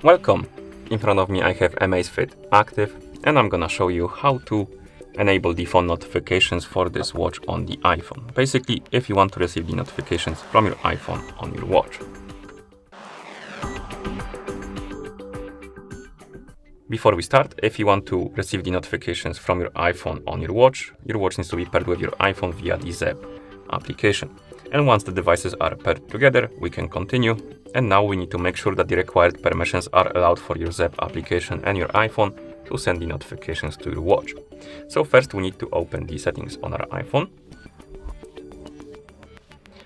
Welcome! In front of me I have AMAZFIT active and I'm gonna show you how to enable the phone notifications for this watch on the iPhone. Basically, if you want to receive the notifications from your iPhone on your watch. Before we start, if you want to receive the notifications from your iPhone on your watch needs to be paired with your iPhone via the ZEP application. And once the devices are paired together, we can continue. And now we need to make sure that the required permissions are allowed for your ZEP application and your iPhone to send the notifications to your watch. So first we need to open the settings on our iPhone.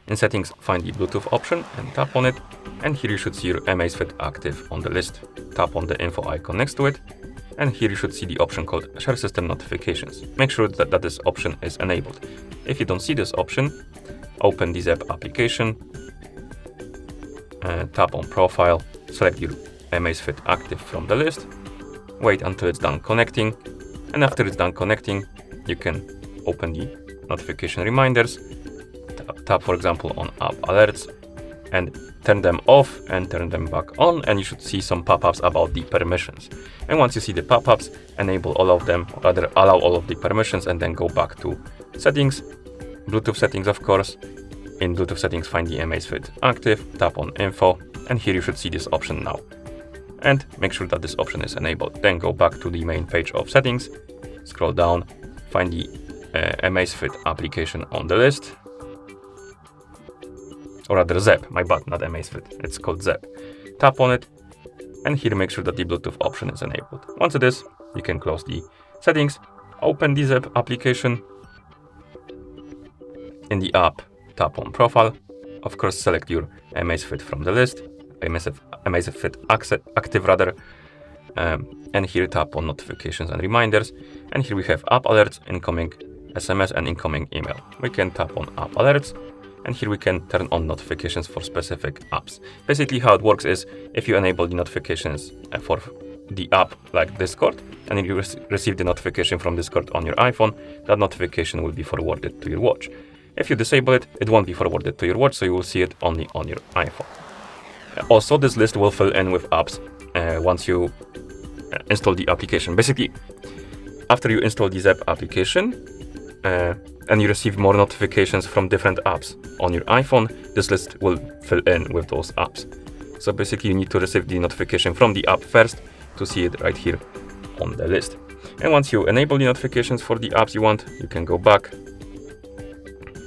In settings, find the Bluetooth option and tap on it. And here you should see your AMAZFIT active on the list. Tap on the info icon next to it. And here you should see the option called Share System Notifications. Make sure that this option is enabled. If you don't see this option, open the ZEP application, tap on Profile, select your AMAZFIT active from the list, wait until it's done connecting, and after it's done connecting, you can open the notification reminders, tap for example on app alerts, and turn them off and turn them back on, and you should see some pop-ups about the permissions. And once you see the pop-ups, enable all of them, or rather allow all of the permissions, and then go back to settings, Bluetooth settings of course. In Bluetooth settings, find the AMAZFIT active, tap on info, and here you should see this option now. And make sure that this option is enabled. Then go back to the main page of settings, scroll down, find the AMAZFIT application on the list, or rather ZEP, my bad, not AMAZFIT, it's called ZEP. Tap on it, and here make sure that the Bluetooth option is enabled. Once it is, you can close the settings, open the ZEP application. In the app, tap on Profile, of course select your AMAZFIT from the list, AMAZFIT active rather, and here tap on Notifications and Reminders, and here we have app alerts, incoming SMS and incoming email. We can tap on app alerts, and here we can turn on notifications for specific apps. Basically how it works is, if you enable the notifications for the app like Discord, and you receive the notification from Discord on your iPhone, that notification will be forwarded to your watch. If you disable it, it won't be forwarded to your watch, so you will see it only on your iPhone. Also, this list will fill in with apps once you install the application. Basically, after you install the ZEP application and you receive more notifications from different apps on your iPhone, this list will fill in with those apps. So basically, you need to receive the notification from the app first to see it right here on the list. And once you enable the notifications for the apps you want, you can go back,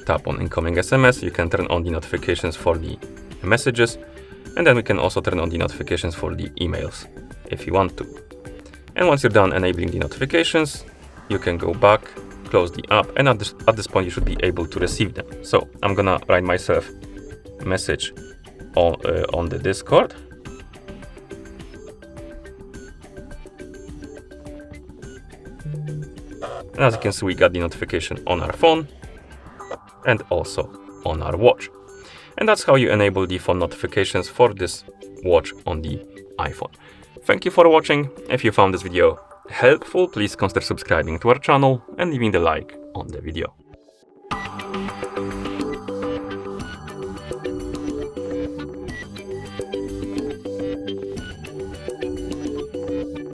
tap on incoming SMS, you can turn on the notifications for the messages, and then we can also turn on the notifications for the emails if you want to. And once you're done enabling the notifications, you can go back, close the app, and at this point you should be able to receive them. So I'm gonna write myself a message on the Discord. And as you can see, we got the notification on our phone and also on our watch. And that's how you enable the phone notifications for this watch on the iPhone. Thank you for watching. If you found this video helpful, please consider subscribing to our channel and leaving the like on the video.